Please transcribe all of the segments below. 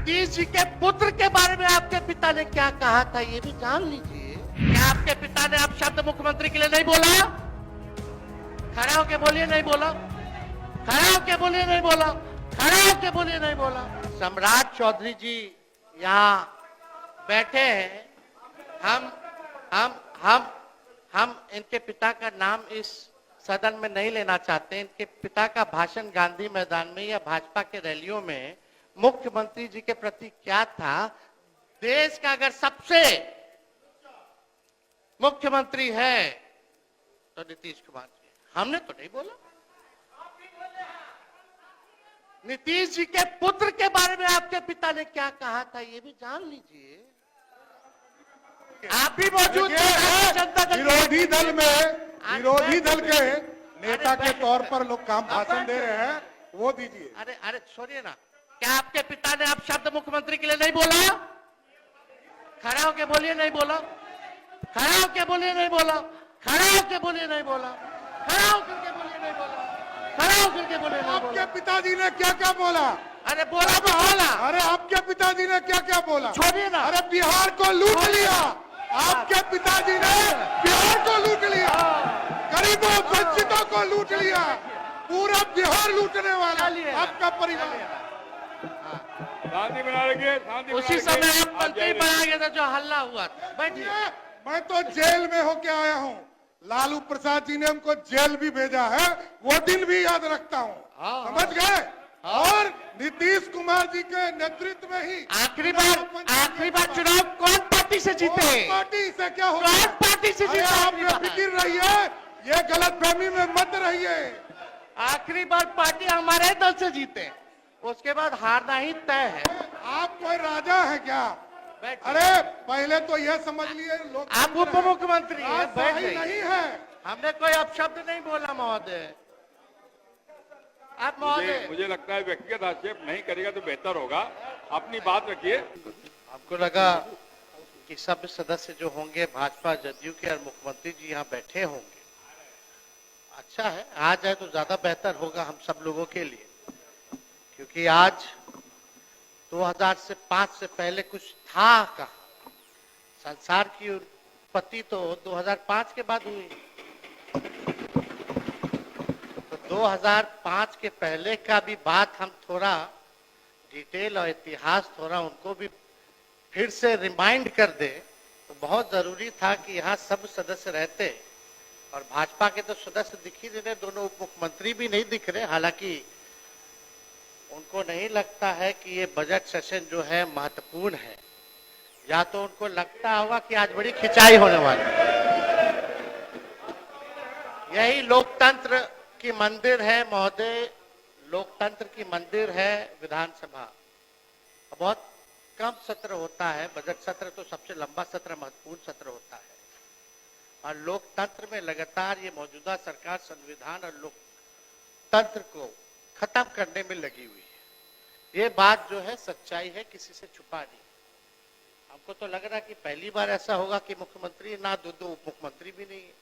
नीतीश जी के पुत्र के बारे में आपके पिता ने क्या कहा था ये भी जान लीजिए। क्या आपके पिता ने अपशब्द मुख्यमंत्री के लिए नहीं बोला? खड़ा होके बोलिए नहीं बोला, खड़ा होके बोलिए नहीं बोला, खड़ा होके बोलिए नहीं बोला। सम्राट चौधरी जी यहाँ बैठे हैं। हम इनके पिता का नाम इस सदन में नहीं लेना चाहते। इनके पिता का भाषण गांधी मैदान में या भाजपा के रैलियों में मुख्यमंत्री जी के प्रति क्या था? देश का अगर सबसे मुख्यमंत्री है तो नीतीश कुमार जी। हमने तो नहीं बोला। नीतीश जी के पुत्र के बारे में आपके पिता ने क्या कहा था ये भी जान लीजिए। आप भी मौजूद थे जनता दल विरोधी दल के नेता के तौर पर लोग काम भाषण दे रहे हैं, वो दीजिए। अरे सुनिए ना, क्या आपके पिता ने अपशब्द मुख्यमंत्री के लिए नहीं बोला? खड़ा होके बोलिए नहीं बोला, खड़ा होके बोलिए नहीं बोला, खड़ा होके बोलिए नहीं बोला, खड़ा होकर के बोलिए नहीं बोला, खड़ा होकर के बोलिए नहीं बोला। आपके पिताजी ने क्या क्या बोला? अरे बोला तो बोला। अरे आपके पिताजी ने क्या क्या बोला? छोड़िए ना। अरे बिहार को लूट लिया, आपके पिताजी ने बिहार को लूट लिया, गरीबों वंचितों को लूट लिया, पूरा बिहार लूटने वाला आपका परिवार। शांति बना रखिए। उसी समय आप मंत्री बना गया था जो हल्ला हुआ था। बैठिए। मैं तो जेल में होके आया हूँ, लालू प्रसाद जी ने हमको जेल भी भेजा है, वो दिन भी याद रखता हूँ। समझ गए? और नीतीश कुमार जी के नेतृत्व में ही आखिरी बार चुनाव कौन पार्टी से जीते? पार्टी से क्या होगा? कौन पार्टी से जीते? आप बेफिक्र रहिए, ये गलतफहमी में मत रहिए। आखिरी बार पार्टी हमारे दल से जीते, उसके बाद हारना ही तय है। आप कोई राजा है क्या? अरे पहले तो यह समझ लिए लोग आप उप मुख्यमंत्री हैं, बैठ जाइए। नहीं है, हमने कोई अपशब्द नहीं बोला महोदय। आप महोदय, मुझे लगता है व्यक्तिगत आक्षेप नहीं करेगा तो बेहतर होगा। अपनी बात रखिए। आपको लगा कि सब सदस्य जो होंगे भाजपा जदयू के और मुख्यमंत्री जी यहाँ बैठे होंगे, अच्छा है आ जाए तो ज्यादा बेहतर होगा हम सब लोगों के लिए, क्योंकि आज 2005 से पहले कुछ था कहाँ? संसार की उत्पत्ति तो 2005 के बाद हुई। तो 2005 के पहले का भी बात हम थोड़ा डिटेल और इतिहास थोड़ा उनको भी फिर से रिमाइंड कर दे तो बहुत जरूरी था कि यहाँ सब सदस्य रहते। और भाजपा के तो सदस्य दिख ही नहीं रहे, दोनों उप मुख्यमंत्री भी नहीं दिख रहे। हालांकि उनको नहीं लगता है कि ये बजट सेशन जो है महत्वपूर्ण है, या तो उनको लगता होगा कि आज बड़ी खिंचाई होने वाली है। यही लोकतंत्र की मंदिर है महोदय, लोकतंत्र की मंदिर है विधानसभा। बहुत कम सत्र होता है, बजट सत्र तो सबसे लंबा सत्र महत्वपूर्ण सत्र होता है, और लोकतंत्र में लगातार ये मौजूदा सरकार संविधान और लोकतंत्र को खत्म करने में लगी हुई है। ये बात जो है सच्चाई है, किसी से छुपा नहीं। हमको तो लग रहा है कि पहली बार ऐसा होगा कि मुख्यमंत्री ना दो उप मुख्यमंत्री भी नहीं है,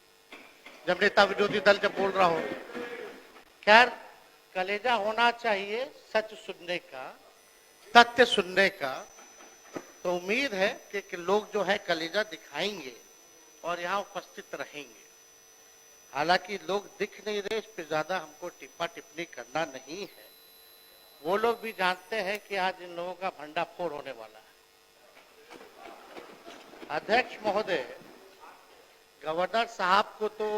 जब नेता विरोधी दल जब बोल रहा हो। खैर, कलेजा होना चाहिए सच सुनने का, तथ्य सुनने का। तो उम्मीद है कि लोग जो है कलेजा दिखाएंगे और यहाँ उपस्थित रहेंगे। हालांकि लोग दिख नहीं रहे, इस पे ज्यादा हमको टिप्पा टिप्पणी करना नहीं है। वो लोग भी जानते हैं कि आज इन लोगों का भंडाफोड़ होने वाला है। अध्यक्ष महोदय, गवर्नर साहब को तो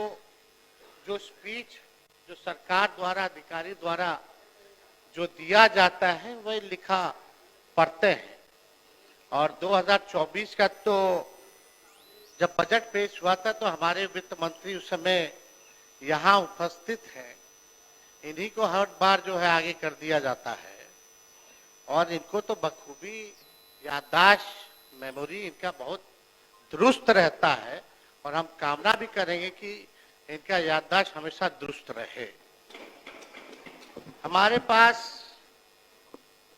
जो स्पीच जो सरकार द्वारा अधिकारी द्वारा जो दिया जाता है वही लिखा पढ़ते हैं। और 2024 का तो जब बजट पेश हुआ था तो हमारे वित्त मंत्री उस समय यहाँ उपस्थित हैं। इन्हीं को हर बार जो है आगे कर दिया जाता है, और इनको तो बखूबी याददाश्त मेमोरी इनका बहुत दुरुस्त रहता है, और हम कामना भी करेंगे कि इनका याददाश्त हमेशा दुरुस्त रहे। हमारे पास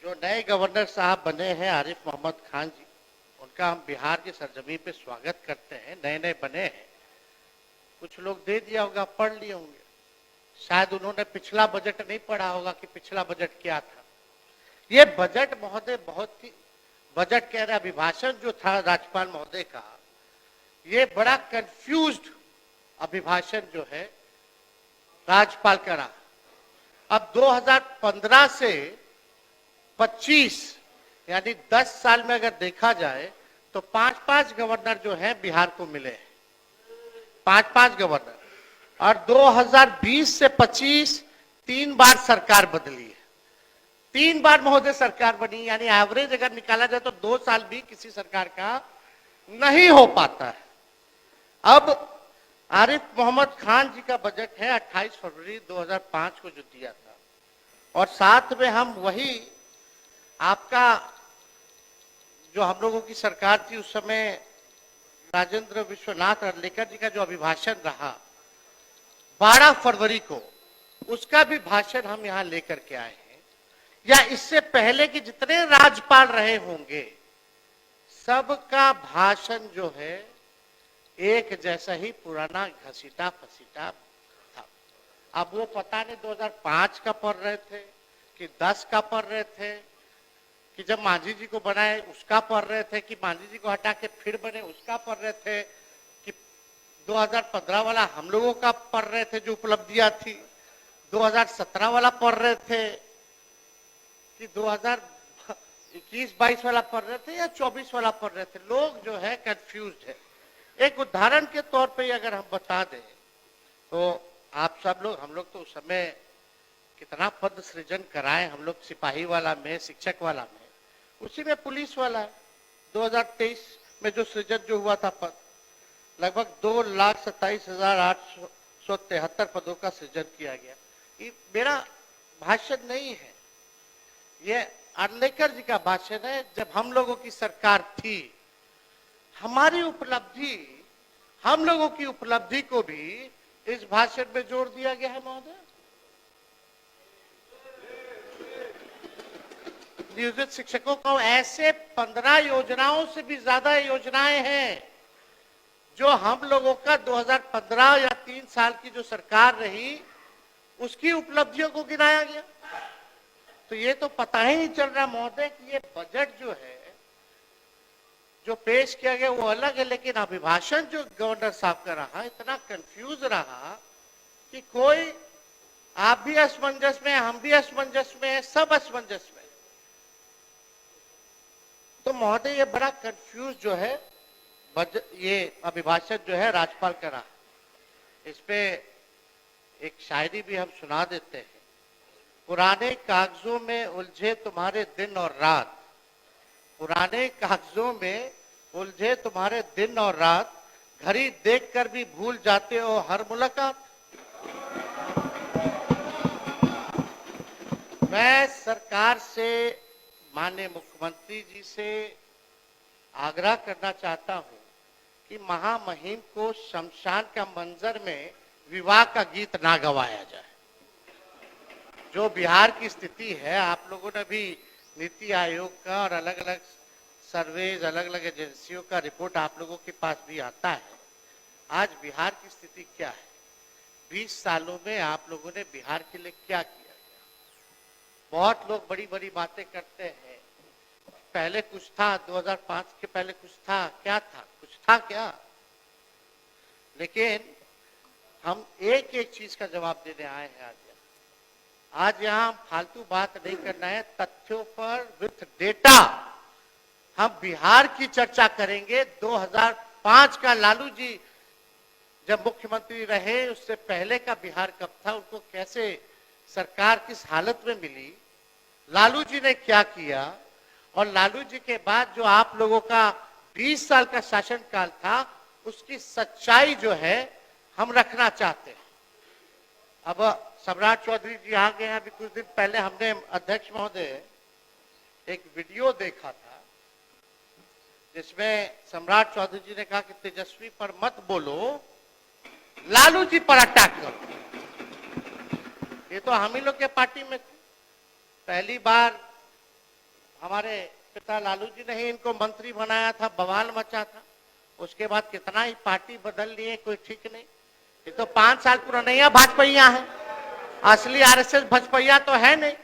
जो नए गवर्नर साहब बने हैं आरिफ मोहम्मद खान जी, उनका हम बिहार की सरजमीन पे स्वागत करते हैं। नए नए बने हैं, कुछ लोग दे दिया होगा, पढ़ लिए होंगे, शायद उन्होंने पिछला बजट नहीं पढ़ा होगा कि पिछला बजट क्या था। ये बजट महोदय बहुत ही, बजट कह रहे अभिभाषण जो था राज्यपाल महोदय का, ये बड़ा कंफ्यूज्ड अभिभाषण जो है राज्यपाल का रहा। अब 2015 से 25 यानी 10 साल में अगर देखा जाए तो 5-5 गवर्नर जो हैं बिहार को मिले हैं, 5-5 गवर्नर, और 2020 से 25 3 बार सरकार बदली है, 3 बार महोदय सरकार बनी, यानी एवरेज अगर निकाला जाए तो 2 साल भी किसी सरकार का नहीं हो पाता है। अब आरिफ मोहम्मद खान जी का बजट है 28 फरवरी 2005 को जो दिया था, और साथ में हम वही आपका जो हम लोगों की सरकार थी उस समय राजेंद्र विश्वनाथ अर्लेकर जी का जो अभिभाषण रहा 12 फरवरी को, उसका भी भाषण हम यहाँ लेकर के आए हैं। या इससे पहले कि जितने राज्यपाल रहे होंगे सबका भाषण जो है एक जैसा ही पुराना घसीटा फसीटा था। अब वो पता नहीं 2005 का पढ़ रहे थे कि 10 का पढ़ रहे थे, कि जब मांझी जी को बनाए उसका पढ़ रहे थे, कि मांझी जी को हटा के फिर बने उसका पढ़ रहे थे, कि 2015 वाला हम लोगों का पढ़ रहे थे जो उपलब्धियां थी, 2017 वाला पढ़ रहे थे, कि 2021-22 वाला पढ़ रहे थे या 24 वाला पढ़ रहे थे। लोग जो है कंफ्यूज्ड है। एक उदाहरण के तौर पे अगर हम बता दें तो आप सब लोग, हम लोग तो उस समय कितना पद सृजन कराए हम लोग, सिपाही वाला में, शिक्षक वाला में, उसी में पुलिस वाला 2023 में जो सृजन जो हुआ था पद, लगभग 2,27,873 पदों का सृजन किया गया। ये मेरा भाषण नहीं है, ये अर्लेकर जी का भाषण है। जब हम लोगों की सरकार थी, हमारी उपलब्धि, हम लोगों की उपलब्धि को भी इस भाषण में जोड़ दिया गया है महोदय। नियोजित शिक्षकों को ऐसे 15 योजनाओं से भी ज्यादा योजनाएं हैं जो हम लोगों का 2015 या 3 साल की जो सरकार रही उसकी उपलब्धियों को गिनाया गया। तो ये तो पता ही नहीं चल रहा महोदय कि ये बजट जो है जो पेश किया गया वो अलग है, लेकिन अभिभाषण जो गवर्नर साहब का रहा इतना कंफ्यूज रहा कि कोई, आप भी असमंजस में, हम भी असमंजस में, सब असमंजस में। तो महोदय ये बड़ा कंफ्यूज जो है ये अभिभाषण जो है राज्यपाल का रहा। इस पे एक शायरी भी हम सुना देते हैं। पुराने कागजों में उलझे तुम्हारे दिन और रात, पुराने कागजों में उलझे तुम्हारे दिन और रात, घड़ी देखकर भी भूल जाते हो हर मुलाकात। मैं सरकार से, माननीय मुख्यमंत्री जी से आग्रह करना चाहता हूं कि महामहिम को शमशान का मंजर में विवाह का गीत ना गवाया जाए। जो बिहार की स्थिति है, आप लोगों ने भी नीति आयोग का और अलग अलग सर्वेज, अलग अलग एजेंसियों का रिपोर्ट आप लोगों के पास भी आता है। आज बिहार की स्थिति क्या है, 20 सालों में आप लोगों ने बिहार के लिए क्या किया गया। बहुत लोग बड़ी बड़ी बातें करते हैं, पहले कुछ था, 2005 के पहले कुछ था, क्या था, कुछ था क्या। लेकिन हम एक एक चीज का जवाब देने आए हैं आज यहाँ फालतू बात नहीं करना है, तथ्यों पर विथ डेटा हम बिहार की चर्चा करेंगे। 2005 का लालू जी जब मुख्यमंत्री रहे, उससे पहले का बिहार कब था, उनको कैसे सरकार किस हालत में मिली, लालू जी ने क्या किया, और लालू जी के बाद जो आप लोगों का 20 साल का शासनकाल था उसकी सच्चाई जो है हम रखना चाहते हैं। अब सम्राट चौधरी जी आ गए हैं। अभी कुछ दिन पहले हमने, अध्यक्ष महोदय, एक वीडियो देखा था जिसमें सम्राट चौधरी जी ने कहा कि तेजस्वी पर मत बोलो, लालू जी पर अटैक करो। ये तो हम ही लोग के पार्टी में थे। पहली बार हमारे पिता लालू जी ने ही इनको मंत्री बनाया था, बवाल मचा था। उसके बाद कितना ही पार्टी बदल लिए, कोई ठीक नहीं। ये तो 5 साल पुराना भाजपा है, असली आरएसएस भाजपा तो है नहीं।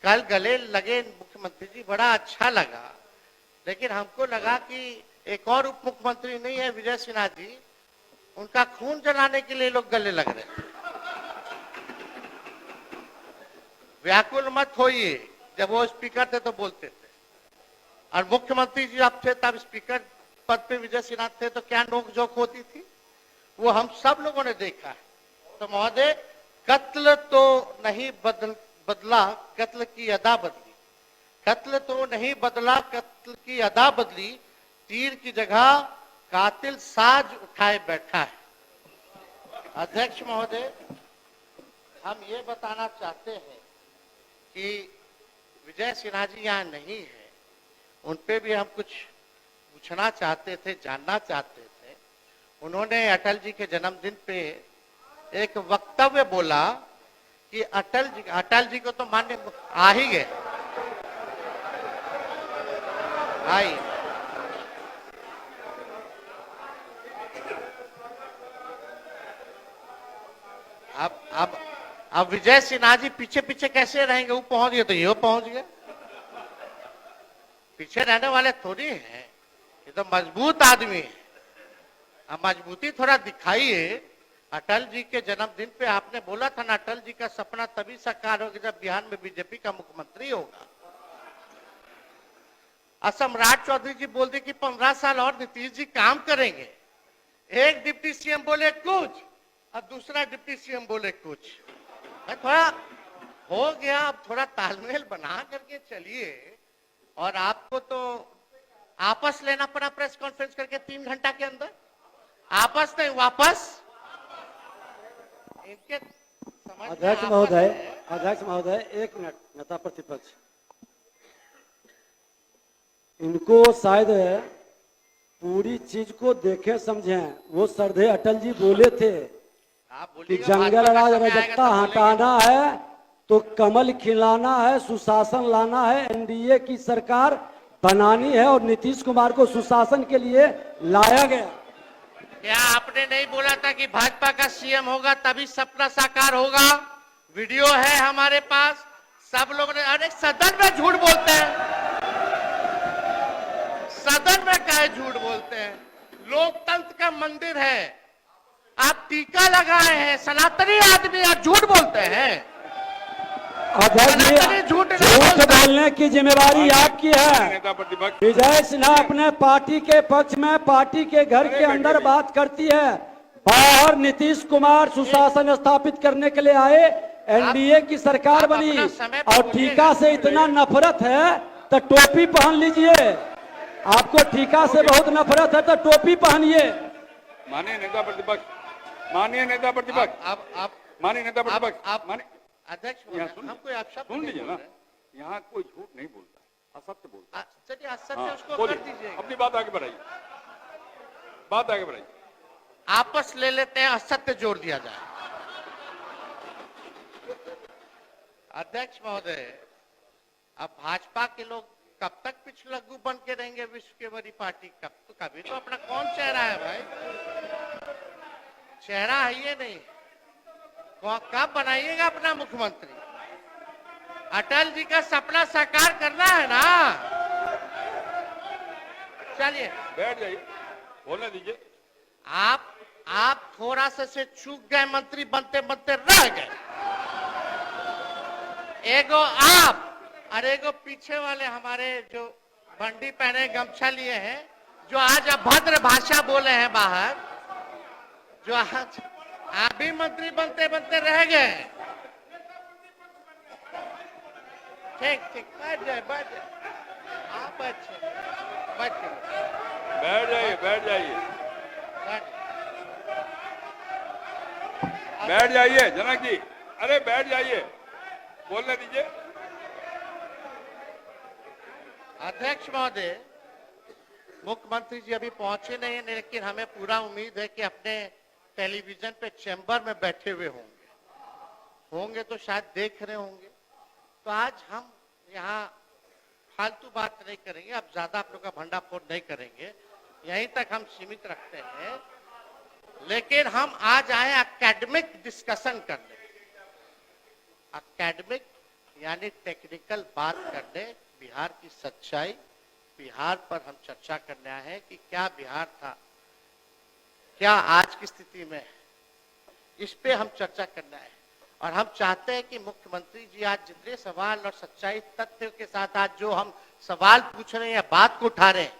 कल गले लगे मुख्यमंत्री जी, बड़ा अच्छा लगा, लेकिन हमको लगा कि एक और उप मुख्यमंत्री नहीं है विजय सिन्हा जी, उनका खून जलाने के लिए लोग गले लग रहे थे। व्याकुल मत होइए, जब वो स्पीकर थे तो बोलते थे, और मुख्यमंत्री जी अब थे तब स्पीकर पद पे विजय सिन्हा थे तो क्या नोकझोंक होती थी, वो हम सब लोगों ने देखा है। तो महोदय, कत्ल तो नहीं बदला, कत्ल की अदा बदली। कत्ल तो नहीं बदला, कत्ल की अदा बदली। तीर की जगह कातिल साज उठाए बैठा है। अध्यक्ष महोदय, हम ये बताना चाहते हैं कि विजय सिन्हा जी यहाँ नहीं है, उन पे भी हम कुछ पूछना चाहते थे, जानना चाहते थे। उन्होंने अटल जी के जन्मदिन पे एक वक्तव्य बोला कि अटल जी को तो मान्य आ ही गए, आई अब विजय सिन्हा जी पीछे पीछे कैसे रहेंगे, वो पहुंच गए तो ये पहुंच गए। पीछे रहने वाले थोड़ी हैं, ये तो मजबूत आदमी है। अब मजबूती थोड़ा दिखाइए। अटल जी के जन्मदिन पे आपने बोला था ना, अटल जी का सपना तभी साकार होगा जब बिहार में बीजेपी का मुख्यमंत्री होगा। और सम्राट चौधरी जी बोल दिए कि 15 साल और नीतीश जी काम करेंगे। एक डिप्टी सीएम बोले कुछ और दूसरा डिप्टी सीएम बोले कुछ। थोड़ा हो गया, अब थोड़ा तालमेल बना करके चलिए। और आपको तो आपस लेना पड़ा प्रेस कॉन्फ्रेंस करके 3 घंटा के अंदर, आपस नहीं वापस। इनके अध्यक्ष महोदय, अध्यक्ष महोदय, एक मिनट। नेता प्रतिपक्ष, इनको शायद पूरी चीज को देखे समझे। वो श्रद्धेय अटल जी बोले थे कि जंगल राज अराजकता हटाना है तो कमल खिलाना है, सुशासन लाना है, एनडीए की सरकार बनानी है, और नीतीश कुमार को सुशासन के लिए लाया गया। क्या आपने नहीं बोला था कि भाजपा का सीएम होगा तभी सपना साकार होगा? वीडियो है हमारे पास, सब लोगों ने। अरे सदन में झूठ बोलते हैं, सदन में काहे झूठ बोलते हैं? लोकतंत्र का मंदिर है, आप टीका लगाए हैं, सनातनी आदमी आप झूठ बोलते हैं। झूठ बोलने की जिम्मेवारी आपकी है। नेता प्रतिपक्ष विजय सिन्हा अपने पार्टी के पक्ष में पार्टी के घर के अंदर बात करती है, बाहर नीतीश कुमार सुशासन स्थापित करने के लिए आए, एनडीए की सरकार बनी, और टीका से इतना नफरत है तो टोपी पहन लीजिए। आपको टीका से बहुत नफरत है तो टोपी पहनिए। माननीय नेता प्रतिपक्ष, माननीय नेता प्रतिपक्ष, आप माननीय नेता प्रतिपक्ष, आप माननीय अध्यक्ष हमको आप शब्द सुन लीजिए ना, यहाँ कोई झूठ नहीं बोलता, असत्य बोलता है। चलिए असत्य हाँ, उसको बोलिए, कर दीजिए, अपनी बात आगे बढ़ाइए, बात आगे बढ़ाइए। आपस ले लेते हैं, असत्य जोड़ दिया जाए। अध्यक्ष महोदय, अब भाजपा के लोग कब तक पिछलग्गू बन के रहेंगे विश्व के बड़ी पार्टी? कभी तो अपना कौन चेहरा है भाई? चेहरा है ये नहीं, कब बनाइएगा अपना मुख्यमंत्री? अटल जी का सपना साकार करना है ना। चलिए बैठ जाइए, बोलने दीजिए। आप थोड़ा सा से चूक गए, मंत्री बनते बनते रह गए। एगो आप और एगो पीछे वाले हमारे जो बंडी पहने गमछा लिए हैं, जो आज अभद्र भाषा बोले हैं बाहर, जो आज आप भी मंत्री बनते बनते रह गए। ठीक ठीक, बैठ जाए, बैठ जाए, आप अच्छे बैठ जाइए, बैठ जाइए, बैठ बैठ जाइए जनक जी, अरे बैठ जाइए, बोलने दीजिए। अध्यक्ष महोदय, मुख्यमंत्री जी अभी पहुंचे नहीं है, लेकिन हमें पूरा उम्मीद है कि अपने टेलीविजन पे चैम्बर में बैठे हुए होंगे तो शायद देख रहे होंगे। तो आज हम यहाँ फालतू बात नहीं करेंगे, अब ज्यादा आप लोग का भंडाफोड़ नहीं करेंगे, यहीं तक हम सीमित रखते हैं। लेकिन हम आज आए एकेडमिक डिस्कशन करने। एकेडमिक यानी टेक्निकल बात करने, बिहार की सच्चाई, बिहार पर हम चर्चा करने आए हैं कि क्या बिहार था, क्या आज की स्थिति में है, इस पे हम चर्चा करना है। और हम चाहते हैं कि मुख्यमंत्री जी आज जितने सवाल और सच्चाई तथ्य के साथ आज जो हम सवाल पूछ रहे हैं या बात को उठा रहे हैं,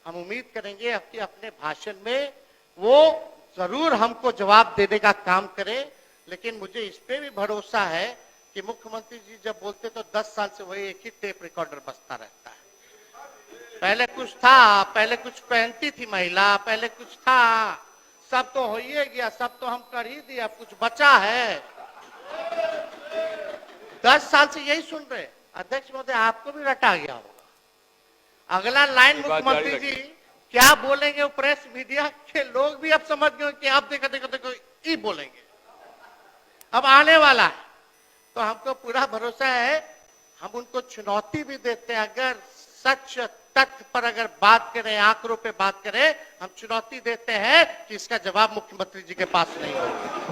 हम उम्मीद करेंगे अपने अपने भाषण में वो जरूर हमको जवाब देने का काम करें। लेकिन मुझे इस पे भी भरोसा है कि मुख्यमंत्री जी जब बोलते तो 10 साल से वही एक ही टेप रिकॉर्डर बजता रहता है। पहले कुछ था, पहले कुछ पहनती थी महिला, पहले कुछ था, सब तो हो ही गया, सब तो हम कर ही दिया, कुछ बचा है। 10 साल से यही सुन रहे। अध्यक्ष महोदय, आपको भी रटा गया होगा। अगला लाइन मुख्यमंत्री जी क्या बोलेंगे, वो प्रेस मीडिया के लोग भी अब समझ गए कि आप देखो देखो देखो ये बोलेंगे, अब आने वाला है। तो हमको पूरा भरोसा है, हम उनको चुनौती भी देते हैं। अगर सच तथ्य पर अगर बात करें, आंकड़ों पे बात करें, हम चुनौती देते हैं कि इसका जवाब मुख्यमंत्री जी के पास नहीं होगा।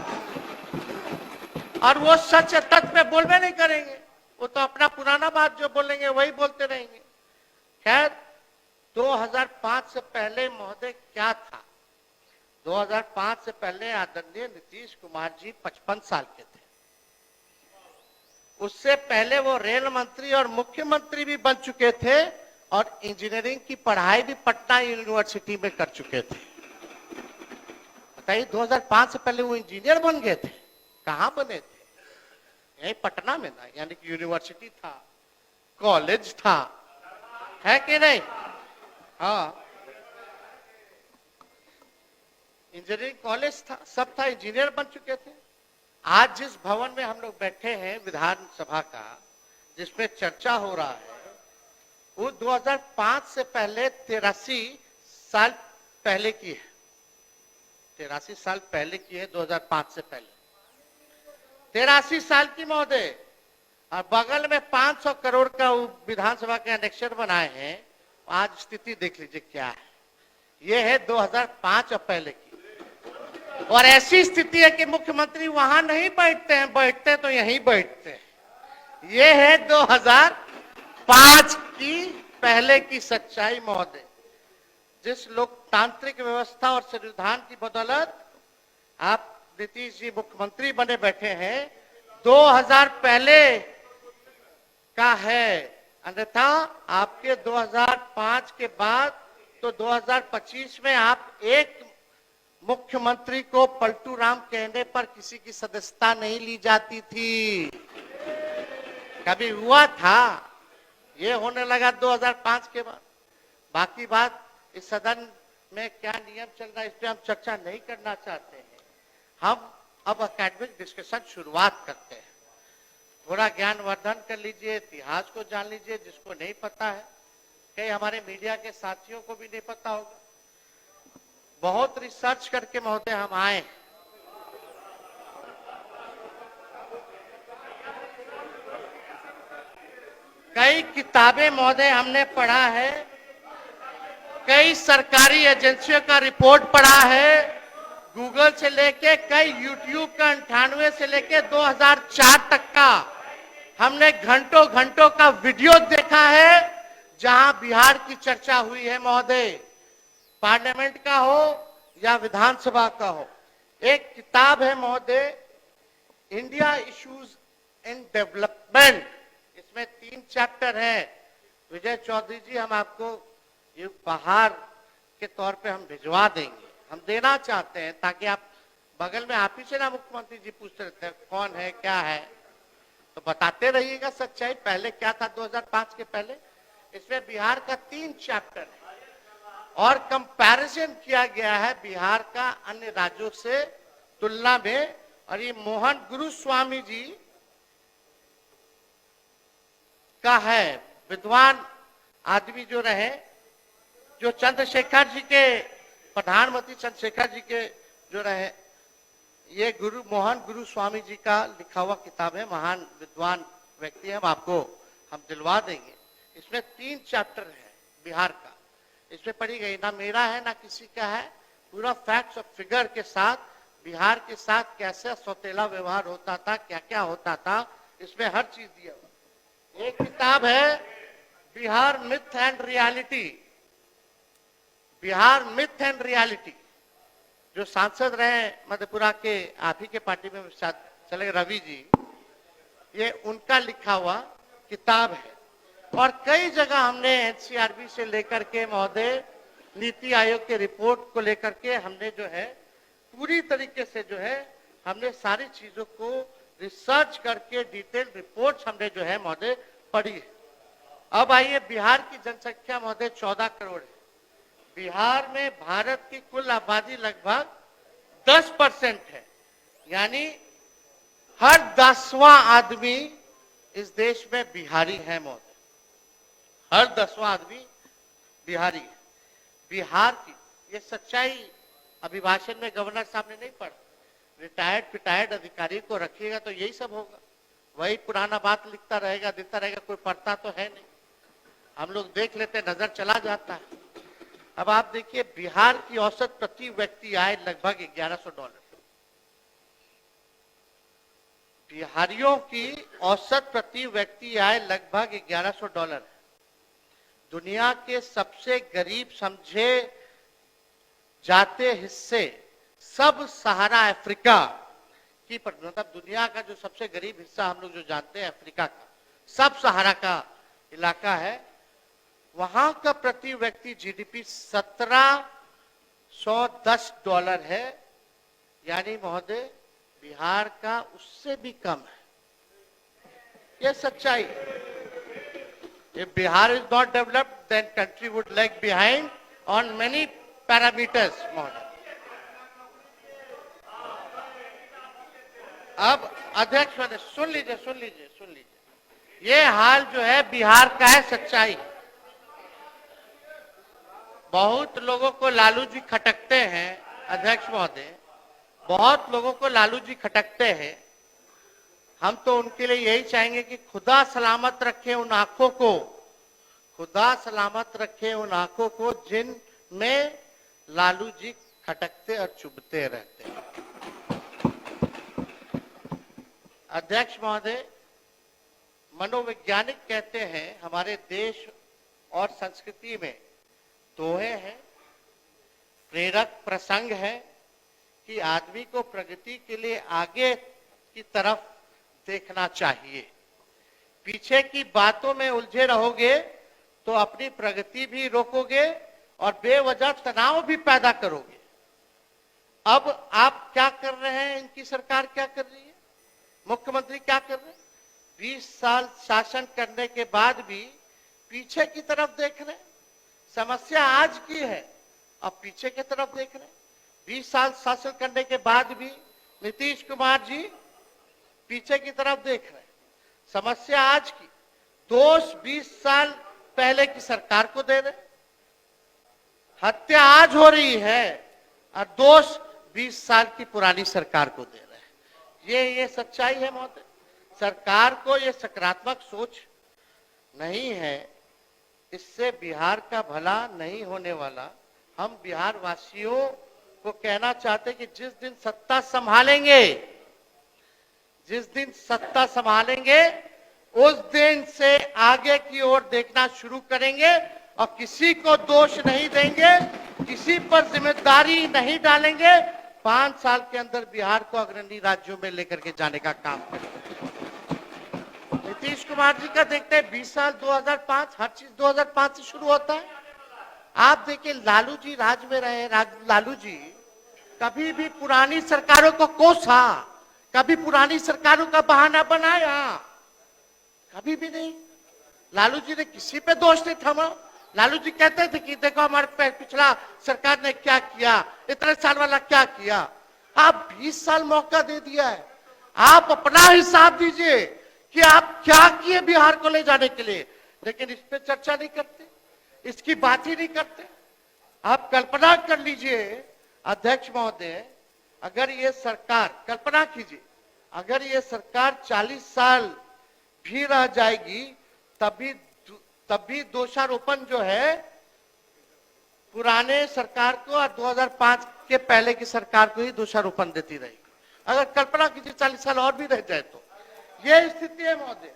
और वो सच तथ्य पे बोलबे नहीं करेंगे, वो तो अपना पुराना बात जो बोलेंगे वही बोलते रहेंगे। खैर, 2005 से पहले महोदय क्या था? 2005 से पहले आदरणीय नीतीश कुमार जी 55 साल के थे। उससे पहले वो रेल मंत्री और मुख्यमंत्री भी बन चुके थे और इंजीनियरिंग की पढ़ाई भी पटना यूनिवर्सिटी में कर चुके थे। बताइए, 2005 से पहले वो इंजीनियर बन गए थे। कहां बने थे? यही पटना में ना, यानी कि यूनिवर्सिटी था, कॉलेज था, है कि नहीं? हाँ, इंजीनियरिंग कॉलेज था, सब था, इंजीनियर बन चुके थे। आज जिस भवन में हम लोग बैठे हैं विधानसभा का, जिसमें चर्चा हो रहा है, वो 2005 से पहले 83 साल पहले की है। 83 साल पहले की है, 2005 से पहले 83 साल की महोदय। और बगल में 500 करोड़ का विधानसभा के एनेक्सर बनाए हैं। आज स्थिति देख लीजिए क्या है। ये है 2005 और पहले की। और ऐसी स्थिति है कि मुख्यमंत्री वहां नहीं बैठते हैं, बैठते तो यहीं बैठते हैं। ये है 2005 की पहले की सच्चाई महोदय। जिस लोकतांत्रिक व्यवस्था और संविधान की बदौलत आप नीतीश जी मुख्यमंत्री बने बैठे हैं, 2000 पहले का है। अन्यथा आपके 2005 के बाद तो 2025 में आप एक मुख्यमंत्री को पलटू राम कहने पर किसी की सदस्यता नहीं ली जाती थी। कभी हुआ था? ये होने लगा 2005 के बाद। बाकी बात इस सदन में क्या नियम चल रहा है, इस पे हम चर्चा नहीं करना चाहते हैं। हम अब एकेडमिक डिस्कशन शुरुआत करते हैं। थोड़ा ज्ञानवर्धन कर लीजिए, इतिहास को जान लीजिए जिसको नहीं पता है। कई हमारे मीडिया के साथियों को भी नहीं पता होगा। बहुत रिसर्च करके महोदय हम आए। कई किताबें महोदय हमने पढ़ा है, कई सरकारी एजेंसियों का रिपोर्ट पढ़ा है, गूगल से लेके कई यूट्यूब का 98 से लेके 2004 तक का हमने घंटों घंटों का वीडियो देखा है जहां बिहार की चर्चा हुई है महोदय। पार्लियामेंट का हो या विधानसभा का हो। एक किताब है महोदय, इंडिया इश्यूज इन डेवलपमेंट। इसमें 3 चैप्टर है। विजय चौधरी जी, हम आपको ये उपहार के तौर पे हम भिजवा देंगे, हम देना चाहते हैं, ताकि आप बगल में आप ही से ना मुख्यमंत्री जी पूछते रहते हैं कौन है क्या है, तो बताते रहिएगा सच्चाई। पहले क्या था 2005 के पहले। इसमें बिहार का 3 चैप्टर है और कंपैरिजन किया गया है बिहार का अन्य राज्यों से तुलना में। और ये मोहन गुरुस्वामी जी का है, विद्वान आदमी जो रहे, जो चंद्रशेखर जी के, प्रधानमंत्री चंद्रशेखर जी के जो रहे, ये मोहन गुरुस्वामी जी का लिखा हुआ किताब है। महान विद्वान व्यक्ति हम आपको हम दिलवा देंगे। इसमें 3 चैप्टर है बिहार का। इसमें पढ़ी गई, ना मेरा है ना किसी का है, पूरा फैक्ट्स और फिगर के साथ बिहार के साथ कैसे सौतेला व्यवहार होता था, क्या क्या होता था, इसमें हर चीज दिया हुआ। एक किताब है Bihar myth and reality, Bihar myth and reality, जो सांसद रहे मधेपुरा के, आप ही के पार्टी में शायद चले रवि जी, ये उनका लिखा हुआ किताब है। और कई जगह हमने एनसीआरबी से लेकर के महोदय नीति आयोग के रिपोर्ट को लेकर के हमने जो है पूरी तरीके से जो है हमने सारी चीजों को रिसर्च करके डिटेल रिपोर्ट्स हमने जो है महोदय पढ़ी है। अब आइए, बिहार की जनसंख्या महोदय 14 करोड़ है। बिहार में भारत की कुल आबादी लगभग 10% है, यानी हर 10वां आदमी इस देश में बिहारी है महोदय, हर 10वां आदमी बिहारी है। बिहार की ये सच्चाई अभिभाषण में गवर्नर साहब ने नहीं पढ़ा। रिटायर्ड अधिकारी को रखिएगा तो यही सब होगा, वही पुराना बात लिखता रहेगा, देता रहेगा, कोई पढ़ता तो है नहीं। हम लोग देख लेते, नजर चला जाता है। अब आप देखिए, बिहार की औसत प्रति व्यक्ति आय लगभग $1100। बिहारियों की औसत प्रति व्यक्ति आय लगभग $1100 है। दुनिया के सबसे गरीब समझे जाते हिस्से सब सहारा अफ्रीका की, मतलब दुनिया का जो सबसे गरीब हिस्सा हम लोग जो जानते हैं अफ्रीका का, सब सहारा का इलाका है, वहां का प्रति व्यक्ति जीडीपी $1710 है, यानी महोदय बिहार का उससे भी कम है। यह सच्चाई। If Bihar is not developed, then country would lag behind on many parameters, महोदय। अब अध्यक्ष महोदय सुन लीजिए, ये हाल जो है बिहार का है, सच्चाई। बहुत लोगों को लालू जी खटकते हैं अध्यक्ष महोदय, बहुत लोगों को लालू जी खटकते हैं। हम तो उनके लिए यही चाहेंगे कि खुदा सलामत रखे उन आंखों को, खुदा सलामत रखे उन आंखों को जिनमें लालू जी खटकते और चुभते रहते हैं। अध्यक्ष महोदय, मनोवैज्ञानिक कहते हैं हमारे देश और संस्कृति में दोहे हैं, प्रेरक प्रसंग है कि आदमी को प्रगति के लिए आगे की तरफ देखना चाहिए। पीछे की बातों में उलझे रहोगे तो अपनी प्रगति भी रोकोगे और बेवजह तनाव भी पैदा करोगे। अब आप क्या कर रहे हैं, इनकी सरकार क्या कर रही है, मुख्यमंत्री क्या कर रहे हैं? 20 साल शासन करने के बाद भी पीछे की तरफ देख रहे हैं। समस्या आज की है, अब पीछे की तरफ देख रहे हैं। 20 साल शासन करने के बाद भी नीतीश कुमार जी पीछे की तरफ देख रहे हैं। समस्या आज की, दोष 20 साल पहले की सरकार को दे रहे हैं। हत्या आज हो रही है और दोष 20 साल की पुरानी सरकार को दे रहे हैं। ये सच्चाई है महोदय। सरकार को ये सकारात्मक सोच नहीं है, इससे बिहार का भला नहीं होने वाला। हम बिहार वासियों को कहना चाहते कि जिस दिन सत्ता संभालेंगे, जिस दिन सत्ता संभालेंगे उस दिन से आगे की ओर देखना शुरू करेंगे और किसी को दोष नहीं देंगे, किसी पर जिम्मेदारी नहीं डालेंगे। 5 साल के अंदर बिहार को अग्रणी राज्यों में लेकर के जाने का काम करेंगे। नीतीश कुमार जी का देखते हैं 20 साल 2005, हर चीज 2005 से शुरू होता है। आप देखिए, लालू जी राज में रहे, लालू जी कभी भी पुरानी सरकारों को कोसा, कभी पुरानी सरकारों का बहाना बनाया, कभी भी नहीं। लालू जी ने किसी पे दोष नहीं थमा। लालू जी कहते थे कि देखो हमारे पिछला सरकार ने क्या किया, इतने साल वाला क्या किया। आप 20 साल मौका दे दिया है, आप अपना हिसाब दीजिए कि आप क्या किए बिहार को ले जाने के लिए, लेकिन इस पे चर्चा नहीं करते, इसकी बात ही नहीं करते। आप कल्पना कर लीजिए अध्यक्ष महोदय, अगर ये सरकार, कल्पना कीजिए, अगर ये सरकार 40 साल भी रह जाएगी तब भी दोषारोपण जो है पुराने सरकार को और 2005 के पहले की सरकार को ही दोषारोपण देती रहेगी। अगर कल्पना कीजिए 40 साल और भी रह जाए तो ये स्थिति है महोदय।